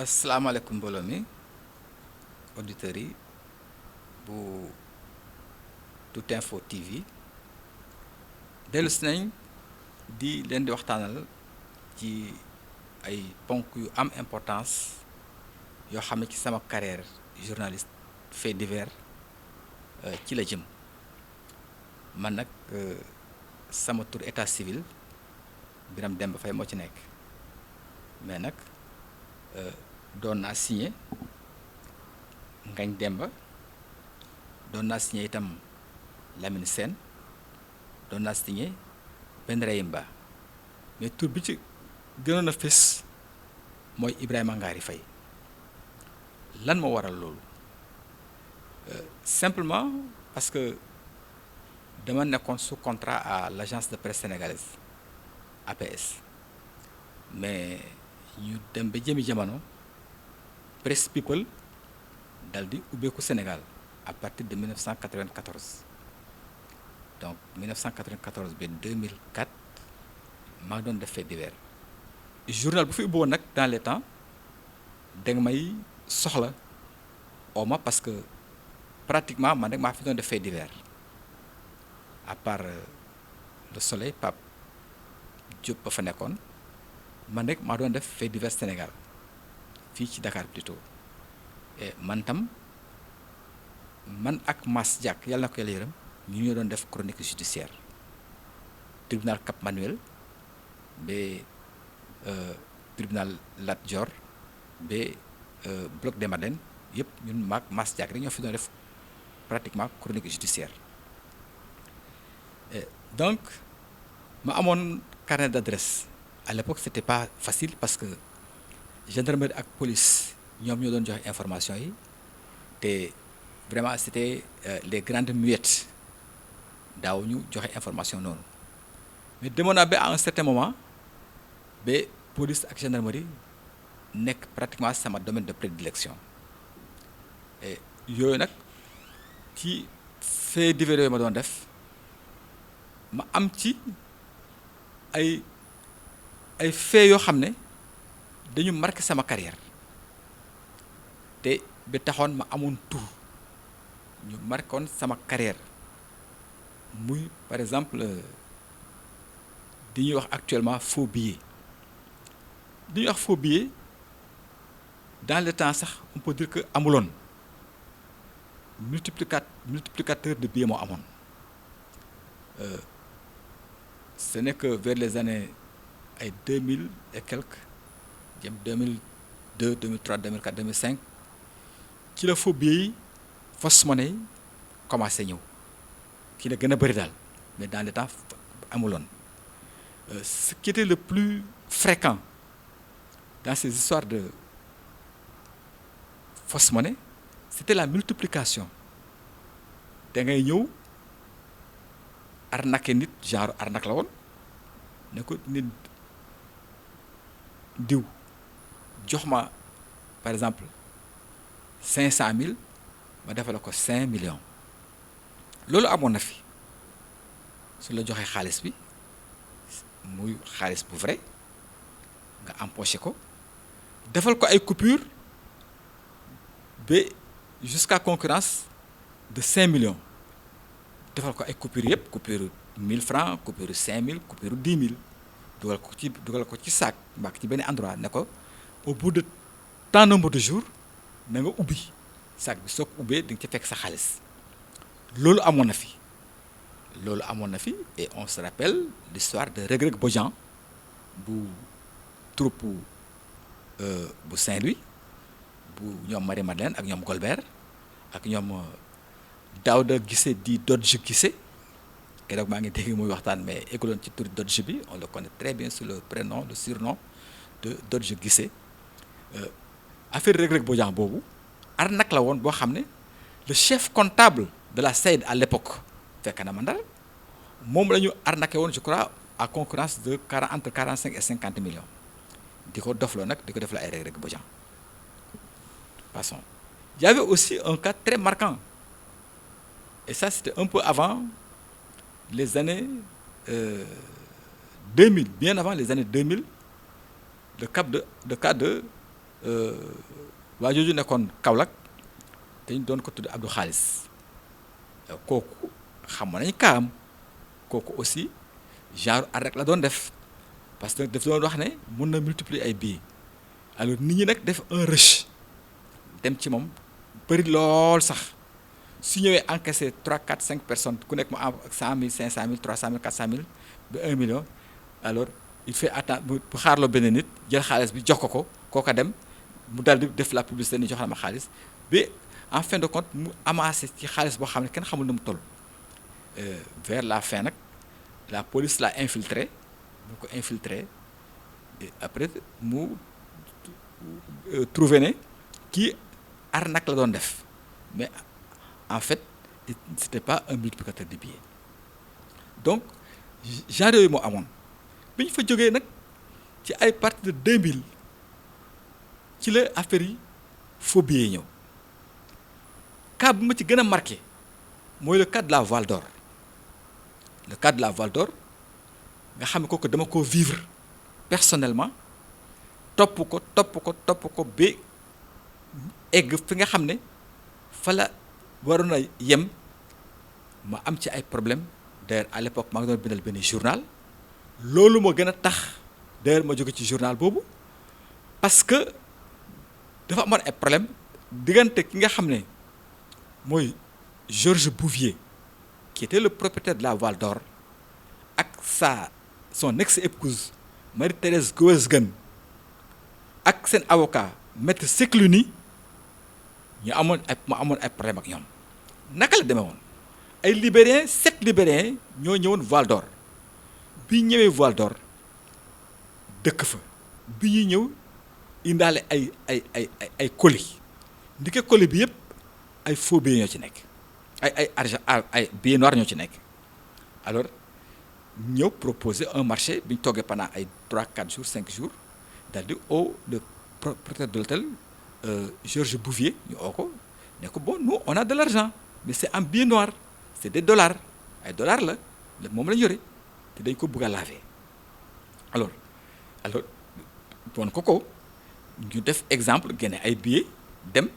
asalaamaaleykum mbooloo mi auditeurs yi bu Tutinfo TV dellu si nañ di leen di waxtaanal ci ay ponk yu am importance yoo xam ne ci sama carrière journaliste fait divers ci la jëm man nag sama tur état civil Biram Demba Faye moo ci nekk mais nag doon naa signé Ngagne Demba doon naa signé itam Lamine Sène doon naa signé Ben Rayimba mais tur bi ci gënoon a fés mooy Ibrahima Ngari Faye lan moo waral loolu simplement parce que dama nekkoon sous contrat à l'agence de presse sénégalaise APS mais ñu dem ba jëmi jamono Presse People dal di ubbeeku Sénégal à partir de 1994 donc 1994 ba 2004 maa ngi doon def fait divers journal bu fi ubbi woon nag dans les temps da nga may soxla oo ma parce que pratiquement man rek maa fi doon def fait divers à part Le Soleil Pape Diop ba fa nekkoon man rek maa doon def fait divers Sénégal fii ci Dakar plutôt et man tam man ak Mass Diack yàlla na ko yàlla yërëm ñu ñoo doon def chronique judiciaire tribunal Cap Manuel ba tribunal Lat Dior ba bloc des Madeleines yëpp ñun maak Mass Diack rek ñoo fi doon def pratiquement chronique judiciaire et donc ma amoon carnet d'adresse à l'époque c'était pas facile parce que gendarmerie ak police ñoom ñoo doon joxe information yi te vraiment c'était les grandes muettes daaw ñu joxe information noonu mais demoon naa ba à un certain moment ba police ak gendarmerie nekk pratiquement sama domaine de prédilection et yooyu nag ci fait divers yooyu ma doon def ma am ci ay faits yoo xam ne dañu marqué sama carrière te ba taxoon ma amoon tur ñu marquoon sama carrière muy par exemple di ñuy wax actuellement faux billets di ñuy wax faux billets dans le temps sax on peut dire que amuloon multiplicateur de billets moo amoon ce n'est que vers les années ay 2000 et quelques jëm 2002 2003 2004 2005 ci la faux billets yi fausse monnaie yi commencé ñëw ki la gën a bëri daal mais dans le temps amuloon ce qui était le plus fréquent dans ces histoires de fausse monnaie c'était la multiplication da ngay ñëw arnaquer nit genre arnaque la woon ne ko nit diw jox ma par exemple 500 000 ma defal ko 5 millions loolu amoon na fi su la joxee xaalis bi muy xaalis bu vrai nga empoché ko defal ko ay coupures ba jusqu'à concurrence de 5 millions defal ko ay coupures yëpp coupure 1000 francs coupure 5000 coupure 10 000 dugal ko ci sac mbaa ci benn endroit ne ko au bout de tant nombre de jours na nga ubbi sac bi soo ko ubbee di nga ci fekk sa xaalis loolu amoon na fi et on se rappelle l'histoire de Reug Reug Bodian bu troupe bu Saint-Louis bu ñoom Marie Madeleine ak ñoom Golbert ak ñoom Daouda Guissé di Dodge Guissé keroog maa ngi dégg muy waxtaan mais écoloon ci tur Dodge bi on le connaît très bien sous le prénom le surnom de Dodge Guissé affaire Reug Reug Bodian boobu arnaque la woon boo xam ne le chef comptable de la SAID à l'époque fekk na ma Ndar moom la ñu arnaqué woon je crois à concurrence de entre 45 et 50 millions di ko dofloo nag di ko defloo ay Reug Reug Bodian passons. Il y avait aussi un cas très marquant et ça c'était un peu avant les années 2000, bien avant les années 2000, le cas de waa jooju nekkoon Kaolack te ñu doon ko tudd Abdou Xaalis kooku xamoon nañu kaam kooku aussi genre arrêt la doon def parce que daf doon wax ne mun na multiplier ay billets alors nit ñi nag def un rush dem ci moom bëri lool sax su ñëwee encaissé 3 4 5 personnes ku nekk mu am 100 000 500 000 300 000 400 000 ba 1 million alors il fait attendre bu xaarloo benn nit jël xaalis bi jox ko kooka dem mu daal di def la publicité ni jox na ma xaalis ba en fin de compte mu amassé ci xaalis boo xam ne kenn xamul na mu toll. Vers la fin nag la police l'a infiltré mu ko infiltré et après mu trouvé ne kii arnaque la doon def mais en fait c'était pas un multiplicateur de billets donc genre yooyu moo amoon bi ñu fa jógee nag ci ay partir de 2000 ci la affaire yi faux billets ñëw cas bi ma ci gën a marqué mooy le cas de la Val d'Or le cas de la Val d'Or nga xam ne kooku dama ko vivre personnellement topp ko ba egg fi nga xam ne fa la waroon a yem ma am ci ay problème d'ailleurs à l'époque maa ngi doon bindal benn journal loolu moo gën a tax d'ailleurs ma jóge ci journal boobu parce que dafa amoon ay problème diggante ki nga xam ne mooy Georges Bouvier qui était le propriétaire de la Val d'Or ak son ex-épouse Marie-Thérèse Goesgen ak seen avocat maître Secluni ñu amoon ay problème ak ñoom naka la demee woon ay libériens 7 libériens ñoo ñëwoon Val d'Or bi ñëwee Val d'Or dëkk fa bi ñuy ñëw indaale ay colis ndike colis bi yëpp ay faux billets ñoo ci nekk ay argent ay billets noirs ñoo ci nekk alors ñëw proposer un marché bi ñu toogee pendant ay 3 4 jours 5 jours daal di le propriétaire de l'hôtel Georges Bouvier ñu oo ko ne ko bon nous on a de l'argent mais c'est en billets noirs c'est des dollars ay dollars la moom la ñu yore te dañ ko bëgg a laver alors bon ko ñu def exemple génne ay billets dem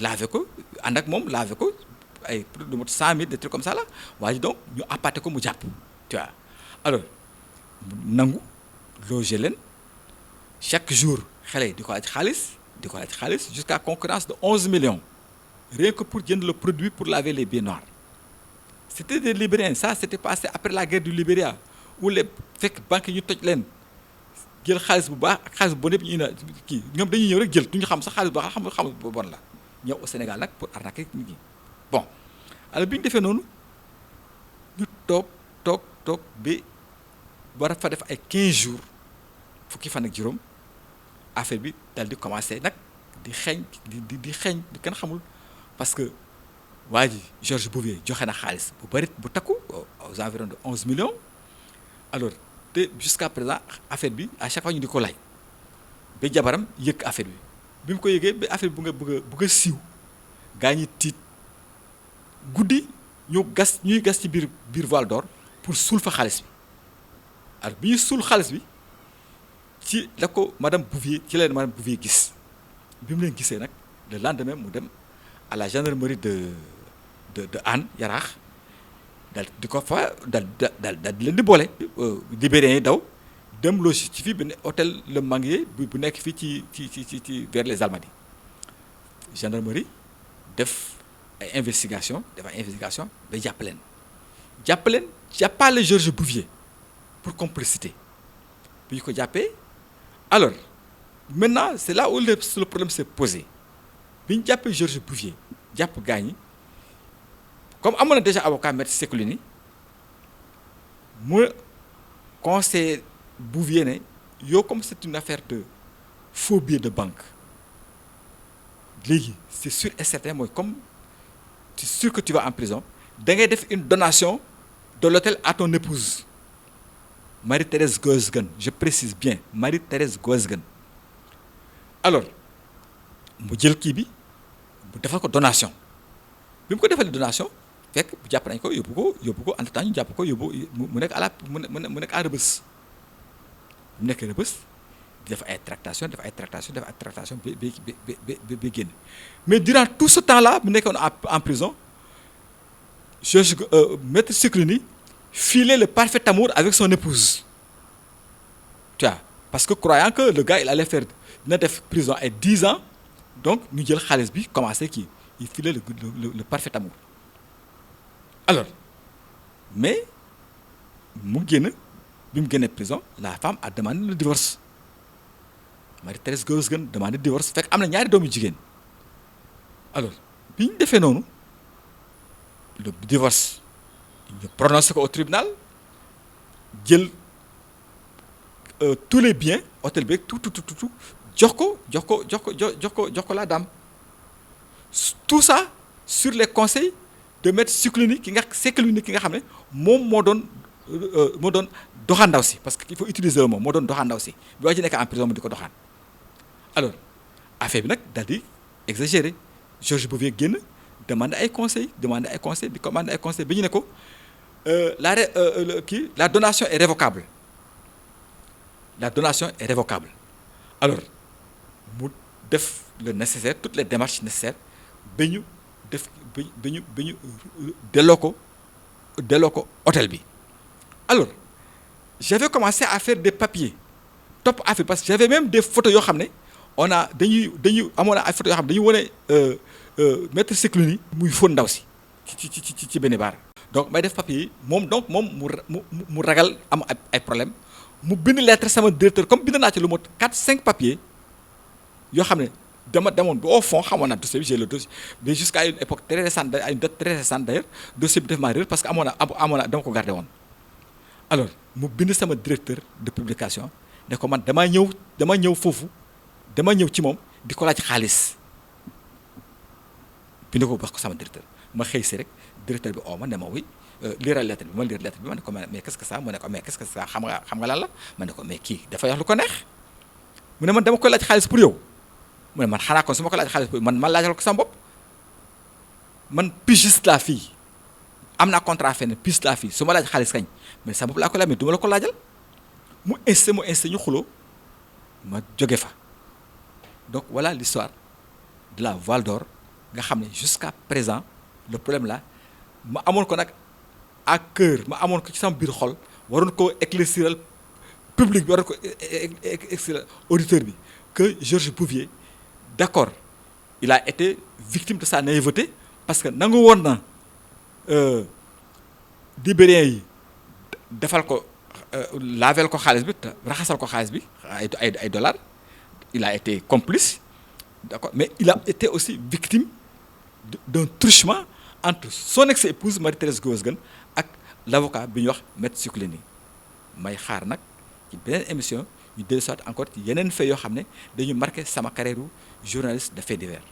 laver ko ànd ak moom laver ko ay plus de 100 000 des trucs comme ça là waaye donc ñu appâté ko mu jàpp tu vois alors nangu loger leen chaque jour xale yi di ko laaj xaalis jusqu'à concurrence de 11 millions rien que pour jënd le produit pour laver les billets noirs c'était des Libériens ça c'était passé après la guerre du Libéria où les fekk banques yi ñu toj leen jël xaalis bu baax ak xaalis bu bon yëpp ñu kii ñoom dañuy ñëw rek jël duñu xam sax xaalis bu baax xam bu bon la ñëw au Sénégal nag pour arnaquer nit ñi bon alors bi ñu defee noonu ñu toog ba war a fa def ay 15 jours fukki fan ak juróom affaire bi dal di commencer nag di xeeñ di xeeñ di kenn xamul parce que waa ji Georges Bouvier joxe na xaalis bu bari bu takku aux environs de 11 millions alors te jusqu'à présent affaire bi à chaque fois ñu di ko laaj ba jabaram yëg affaire bi mu ko yëgee ba affaire bi bëgg a siiw gaa ñi tiit guddi ñuy gas ci biir Val d'Or pour suul fa xaalis bi alors bi ñuy suul xaalis bi ci la ko madame Bouvier gis bi mu leen gisee nag le lendemain mu dem à la gendarmerie de Hann Yaraax dal di ko fa dal di leen di boole libériens yi daw dem loger ci fii benn hôtel Le Manguier bu nekk fii ci vers les Almadies gendarmerie def ay investigation ba jàppale Georges Bouvier pour complicité bi ñu ko jàppee alors maintenant c'est là où le problème s'est posé bi ñu jàppee Georges Bouvier jàpp gaañi comme amoon na déjà avocat maître Seclini mu conseil Bouvier ne yow comme c'est une affaire de faux billets de banque léegi c'est sûr et certain mooy comme c'est sûr que tu vas en prison da ngay def une donation de l'hôtel à ton épouse Marie-Thérèse Goesgen je précise bien Marie-Thérèse Goesgen alors mu jël kii bi mu defal ko donation bi mu ko defalee donation fekk jàpp nañ ko yóbbu ko entre temps ñu jàpp ko yóbbu mu nekk à la mu nekk à Rebeuss mu nekk Rebeuss def ay tractation def ay tractation def ay tractation ba génn mais durant tout ce temps-là mu nekkoon en prison maître Cicclini filait le parfait amour avec son épouse tu vois parce que croyant que le gars il allait faire dina def prison ay 10 ans donc ñu jël xaalis bi commencé kii il filait le parfait amour alors mais mu génn bi mu génnee prison la femme a demandé le divorce Marie-Thérèse Goesgen demandé divorce fekk am na ñaari doomu jigéen alors bi ñu defee noonu le divorce ñu prononcé ko au tribunal jël tous les biens hôtel bi tout jox ko la dame tout ça sur les conseils de maître Cicclini ki nga xam ne moom moo doon doxaan ndaw si parce que il faut utiliser le mot moo doon doxaan ndaw si bi waa ji nekk en prison mu di ko doxaan alors affaire bi nag daal di exagéré Georges Bouvier génn demande ay conseils di commande ay conseils bi ñu ne ko la donation est révocable alors mu def le nécessaire toutes les démarches nécessaires ba ñu delloo ko hôtel bi alors j'avais commencé à faire des papiers topp affaire parce que j'avais même des photos yoo xam ne on a dañuy amoon ay photos yoo xam ne dañuy wane maître Cicclini muy fóon ndaw si ci benn baar donc may def papier yi moom mu ragal am ay problème mu bind lettre sama directeur comme bind naa ci lu mot 4-5 papiers yoo xam ne dama demoon ba au fond xamoon naa dossier bi j'ai le dossier mais jusqu'à une époque très récente à une date très récente d'ailleurs dossier bi def maa réer parce que amoon na dama ko gardé woon alors mu bind sama directeur de publication ne ko man damaa ñëw foofu dama ñëw ci moom di ko laaj xaalis bind ko wax ko sama directeur ma xëy si rek directeur bi oo ma ne ma oui lire lettre bi ma ne ko mais qu'est-ce que ça mu ne ko mais qu'est-ce que ça xam nga lan la ma ne ko mais kii dafa wax lu ko neex mu ne man dama koy laaj xaalis pour yow mu ne man xanaa kon su ma ko laaj xaalis pour man laajal ko sama bopp man pigiste laa fii am naa contrat fenn pigiste laa fii su ma laaj xaalis kañ mais sama bopp laa ko laaj mais du ma la ko laajal mu insisté ñu xuloo ma jóge fa donc voilà l'histoire de la Voile d'Or nga xam ne jusqu'à présent le problème là ma amoon ko nag à cœur ma amoon ko ci sama biir xol waroon ko éclairciral public bi waroon ko éclairciral auditeur bi que Georges Bouvier d'accord il a été victime de sa naïveté parce que nangu woon na libériens yi defal ko lavel ko xaalis bi raxasal ko xaalis bi ay dollars il a été complice d'accord mais il a été aussi victime d'un truchement entre son ex-épouse Marie-Thérèse Goesgen ak l'avocat bi ñuy wax maître Cicclini may xaar nag ci beneen émission ñu dellusiwaat encore ci yeneen faits yoo xam ne dañu marqué sama carrière journaliste de faits divers